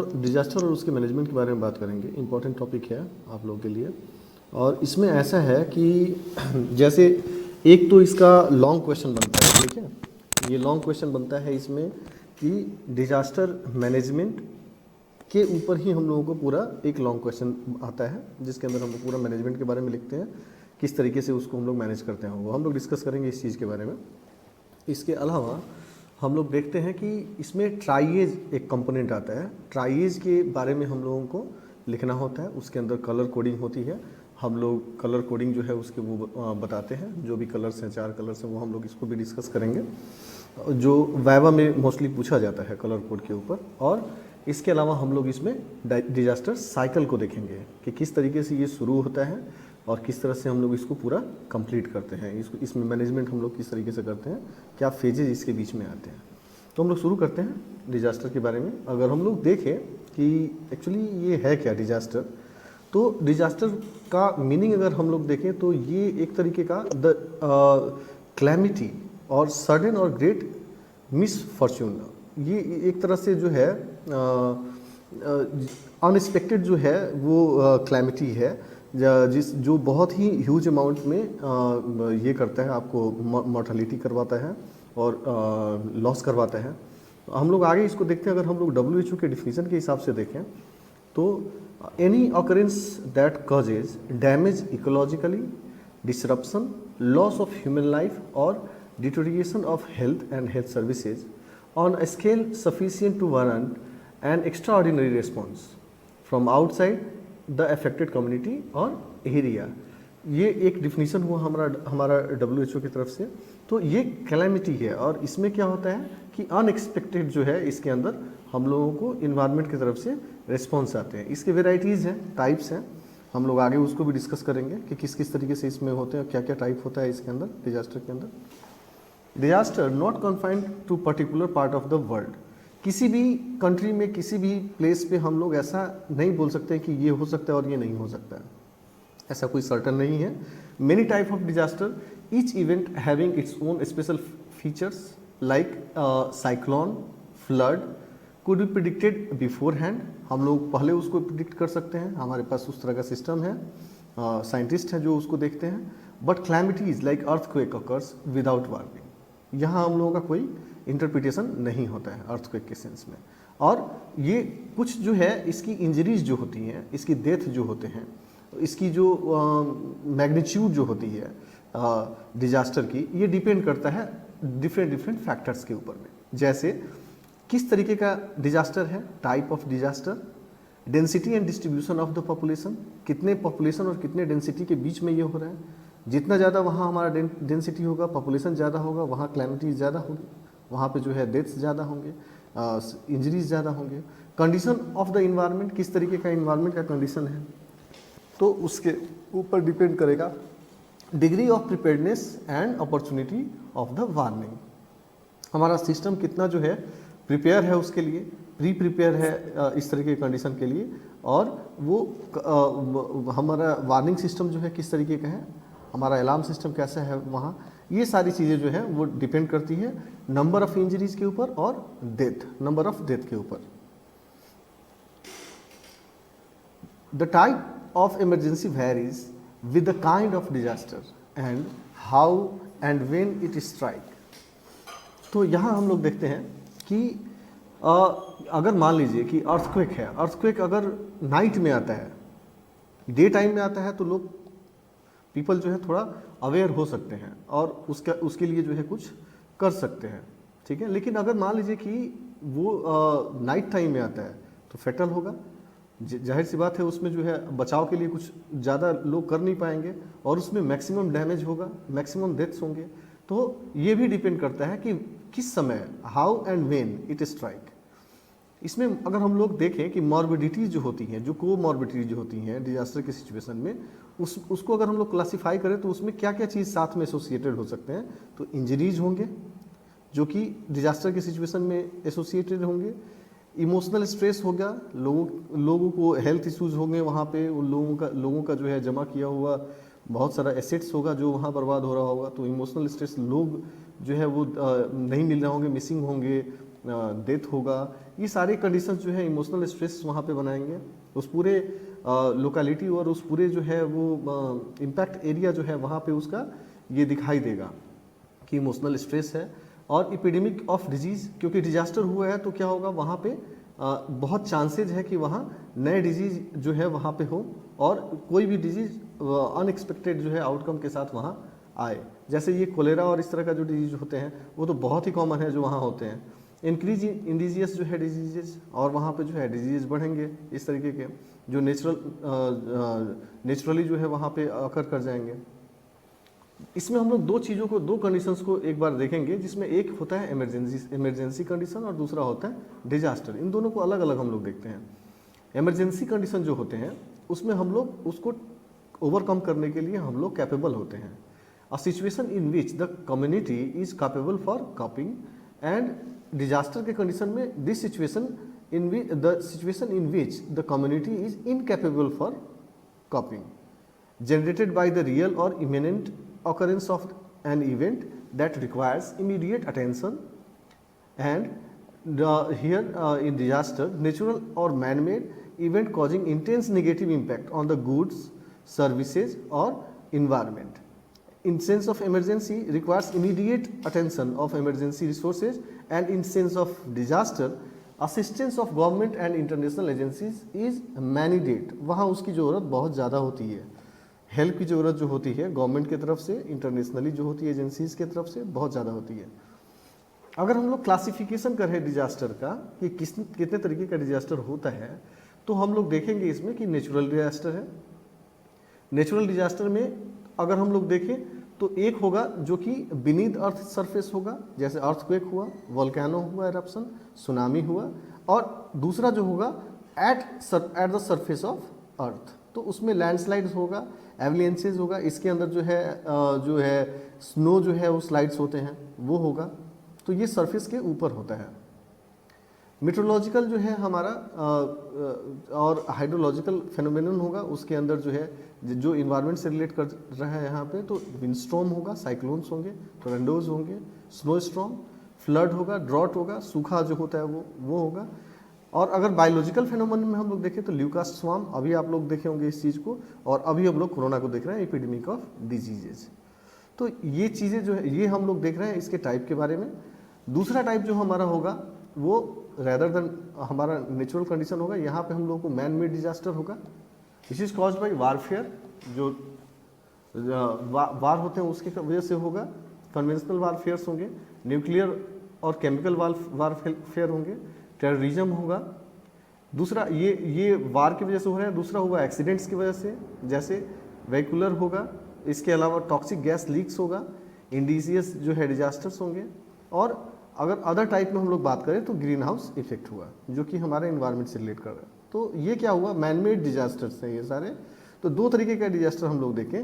Disaster और उसके management के बारे में बात करेंगे। इम्पॉर्टेंट टॉपिक है आप लोगों के लिए। और इसमें ऐसा है कि जैसे एक तो इसका लॉन्ग क्वेश्चन बनता है, ठीक है। ये लॉन्ग क्वेश्चन बनता है इसमें कि डिजास्टर मैनेजमेंट के ऊपर ही हम लोगों को पूरा एक लॉन्ग क्वेश्चन आता है, जिसके अंदर हम लोग पूरा मैनेजमेंट के बारे में लिखते हैं, किस तरीके से उसको हम लोग मैनेज करते हैं, वो हम लोग डिस्कस करेंगे इस चीज़ के बारे में। इसके अलावा हम लोग देखते हैं कि इसमें ट्राइएज एक कंपोनेंट आता है। ट्राइएज के बारे में हम लोगों को लिखना होता है, उसके अंदर कलर कोडिंग होती है। हम लोग कलर कोडिंग जो है उसके वो बताते हैं, जो भी कलर्स हैं, 4 कलर्स हैं, वो हम लोग इसको भी डिस्कस करेंगे, जो वाइवा में मोस्टली पूछा जाता है कलर कोड के ऊपर। और इसके अलावा हम लोग इसमें डिजास्टर साइकिल को देखेंगे कि किस तरीके से ये शुरू होता है और किस तरह से हम लोग इसको पूरा कंप्लीट करते हैं। इसमें मैनेजमेंट हम लोग किस तरीके से करते हैं, क्या फेजेज इसके बीच में आते हैं। तो हम लोग शुरू करते हैं डिजास्टर के बारे में। अगर हम लोग देखें कि एक्चुअली ये है क्या डिजास्टर, तो डिजास्टर का मीनिंग अगर हम लोग देखें तो ये एक तरीके का द क्लैमिटी और सडन और ग्रेट मिसफॉर्च्यून, ये एक तरह से जो है अनएक्सपेक्टेड जो है वो क्लैमिटी है, जो बहुत ही ह्यूज अमाउंट में ये करता है, आपको मॉर्टलिटी करवाता है और लॉस करवाता है। हम लोग आगे इसको देखते हैं। अगर हम लोग WHO के डिफिनीशन के हिसाब से देखें तो any occurrence that causes damage ecologically, disruption, loss of human life और deterioration of health and health services on a scale sufficient to warrant an extraordinary response from outside the affected community or area। ये एक definition हुआ हमारा WHO की तरफ से। तो ये कैलेमिटी है और इसमें क्या होता है कि अनएक्सपेक्टेड जो है इसके अंदर हम लोगों को इन्वायरमेंट की तरफ से रिस्पॉन्स आते हैं। इसके वेराइटीज़ हैं, टाइप्स हैं, हम लोग आगे उसको भी डिस्कस करेंगे कि किस किस तरीके से इसमें होते हैं, क्या क्या टाइप होता है इसके अंदर, डिजास्टर के अंदर। Disaster not confined to particular part of the world. किसी भी कंट्री में, किसी भी प्लेस पे हम लोग ऐसा नहीं बोल सकते कि ये हो सकता है और ये नहीं हो सकता है, ऐसा कोई सर्टन नहीं है। Many type of disaster, each event having its own special features like cyclone, flood could be predicted before hand. हम लोग पहले उसको प्रिडिक्ट कर सकते हैं, हमारे पास उस तरह का सिस्टम है, साइंटिस्ट हैं जो उसको देखते हैं। But calamities like earthquake occurs without warning. यहाँ हम लोगों का कोई इंटरप्रिटेशन नहीं होता है अर्थक्वेक के सेंस में। और ये कुछ जो है इसकी इंजरीज जो होती हैं, इसकी डेथ जो होते हैं, इसकी जो मैग्नीट्यूड जो होती है डिजास्टर की, ये डिपेंड करता है डिफरेंट फैक्टर्स के ऊपर में। जैसे किस तरीके का डिजास्टर है, type of disaster, density and distribution of the population, कितने पॉपुलेशन और कितने डेंसिटी के बीच में ये हो रहा है। जितना ज़्यादा वहाँ हमारा डेंसिटी होगा, पॉपुलेशन ज़्यादा होगा, वहाँ क्लैमिटीज ज़्यादा होगी, वहाँ पे जो है डेथ्स ज़्यादा होंगे, इंजरीज ज़्यादा होंगे। कंडीशन ऑफ द इन्वायरमेंट, किस तरीके का इन्वायरमेंट का कंडीशन है, तो उसके ऊपर डिपेंड करेगा degree of preparedness and opportunity of the warning. हमारा सिस्टम कितना जो है प्रिपेयर है उसके लिए, प्री प्रिपेयर है इस तरह के कंडीशन के लिए, और वो हमारा वार्निंग सिस्टम जो है किस तरीके का है, हमारा अलार्म सिस्टम कैसा है वहाँ, ये सारी चीज़ें जो है वो डिपेंड करती है नंबर ऑफ इंजरीज के ऊपर और नंबर ऑफ डेथ के ऊपर। The type of emergency varies with the kind of disaster and how and when it strike. तो यहाँ हम लोग देखते हैं कि अगर मान लीजिए कि अर्थक्वेक है, अर्थक्वेक अगर नाइट में आता है, डे टाइम में आता है, तो लोग पीपल जो है थोड़ा अवेयर हो सकते हैं और उसके लिए जो है कुछ कर सकते हैं, ठीक है। लेकिन अगर मान लीजिए कि वो नाइट टाइम में आता है तो फेटल होगा, जाहिर सी बात है, उसमें जो है बचाव के लिए कुछ ज़्यादा लोग कर नहीं पाएंगे और उसमें मैक्सिमम डैमेज होगा, मैक्सिमम डेथ्स होंगे। तो ये भी डिपेंड करता है कि किस समय, how and when it strike. इसमें अगर हम लोग देखें कि मॉर्बिडिटीज जो होती हैं, जो कोमॉर्बिडिटीज जो होती हैं डिजास्टर के सिचुएशन में, उसको अगर हम लोग क्लासीफाई करें तो उसमें क्या क्या चीज़ साथ में एसोसिएटेड हो सकते हैं, तो इंजरीज होंगे जो कि डिजास्टर के सिचुएशन में एसोसिएटेड होंगे, इमोशनल स्ट्रेस होगा, लोगों को हेल्थ इश्यूज होंगे, वहाँ पे उन लोगों का जो है जमा किया हुआ बहुत सारा एसेट्स होगा जो वहाँ बर्बाद हो रहा होगा, तो इमोशनल स्ट्रेस, लोग जो है वो नहीं मिल रहे होंगे, मिसिंग होंगे, डेथ होगा, ये सारे कंडीशंस जो है इमोशनल स्ट्रेस वहाँ पे बनाएंगे। उस पूरे लोकेलिटी और उस पूरे जो है वो इम्पैक्ट एरिया जो है वहाँ पे उसका ये दिखाई देगा कि इमोशनल स्ट्रेस है। और एपिडेमिक ऑफ डिजीज़, क्योंकि डिजास्टर हुआ है तो क्या होगा वहाँ पे बहुत चांसेज है कि वहाँ नए डिजीज़ जो है वहाँ पे हो और कोई भी डिजीज़ अनएक्सपेक्टेड जो है आउटकम के साथ वहाँ आए। जैसे ये कोलेरा और इस तरह का जो डिजीज होते हैं वो तो बहुत ही कॉमन है जो वहाँ होते हैं। इंक्रीज इंडिजियस जो है डिजीजेज, और वहाँ पे जो है डिजीज बढ़ेंगे इस तरीके के जो नेचुरली जो है वहाँ पे अकर कर जाएंगे। इसमें हम लोग दो चीज़ों को, दो कंडीशंस को एक बार देखेंगे, जिसमें एक होता है इमरजेंसी कंडीशन और दूसरा होता है डिजास्टर। इन दोनों को अलग अलग हम लोग देखते हैं। इमरजेंसी कंडीशन जो होते हैं उसमें हम लोग उसको ओवरकम करने के लिए हम लोग कैपेबल होते हैं। A situation in which the community is capable for coping, and disaster के condition में this situation in which the community is incapable for coping, generated by the real or imminent occurrence of an event that requires immediate attention. And here in disaster, natural or man-made event causing intense negative impact on the goods, services or environment. In sense of emergency requires immediate attention of emergency resources, and in sense of disaster assistance of government and international agencies is mandate। वहाँ उसकी ज़रूरत बहुत ज़्यादा होती है, help की ज़रूरत जो होती है गवर्नमेंट की तरफ से, इंटरनेशनली जो होती है एजेंसीज की तरफ से बहुत ज़्यादा होती है। अगर हम लोग क्लासिफिकेशन करें डिजास्टर का कि कितने तरीके का डिजास्टर होता है, तो हम लोग देखेंगे इसमें कि नेचुरल डिजास्टर है। नेचुरल डिजास्टर में अगर हम लोग देखें तो एक होगा जो कि बीनीथ अर्थ सरफेस होगा, जैसे अर्थक्वेक हुआ, वोल्केनो हुआ एरप्शन, सुनामी हुआ, और दूसरा जो होगा at the surface of earth, तो उसमें लैंडस्लाइड्स होगा, एवलियंसेस होगा, इसके अंदर जो है स्नो जो है वो स्लाइड्स होते हैं वो होगा, तो ये सरफेस के ऊपर होता है। मीटरोलॉजिकल जो है हमारा और हाइड्रोलॉजिकल फेनोमेनन होगा, उसके अंदर जो है जो इन्वायरमेंट से रिलेट कर रहा है यहाँ पे, तो विंडस्टॉर्म होगा, साइक्लोन्स होंगे, टोरेंडोज होंगे, स्नो स्टॉर्म, फ्लड होगा, ड्रॉट होगा, सूखा जो होता है वो होगा। और अगर बायोलॉजिकल फेनोमेनन में हम लोग देखें तो ल्यूकास्ट स्वार्म, अभी आप लोग देखे होंगे इस चीज़ को, और अभी हम लोग कोरोना को देख रहे हैं, एपिडेमिक ऑफ डिजीजेज। तो ये चीज़ें जो है ये हम लोग देख रहे हैं इसके टाइप के बारे में। दूसरा टाइप जो हमारा होगा वो रेदर देन हमारा नेचुरल कंडीशन होगा, यहाँ पे हम लोग को मैन मेड डिजास्टर होगा। This is caused by warfare, जो वार होते हैं उसकी वजह से होगा। कन्वेंशनल वारफेयर्स होंगे, न्यूक्लियर और केमिकल वारफेयर होंगे, टेररिज्म होगा। दूसरा ये वार की वजह से हो रहा है। दूसरा होगा एक्सीडेंट्स की वजह से, जैसे वेहिकुलर होगा, इसके अलावा टॉक्सिक गैस लीक्स होगा, इंडिजियस जो है डिजास्टर्स होंगे। और अगर अदर टाइप में हम लोग बात करें तो ग्रीन हाउस इफेक्ट हुआ, जो कि हमारे इन्वायरमेंट से रिलेट कर रहा है। तो ये क्या हुआ, मैन मेड डिजास्टर्स हैं ये सारे। तो दो तरीके का डिजास्टर हम लोग देखें।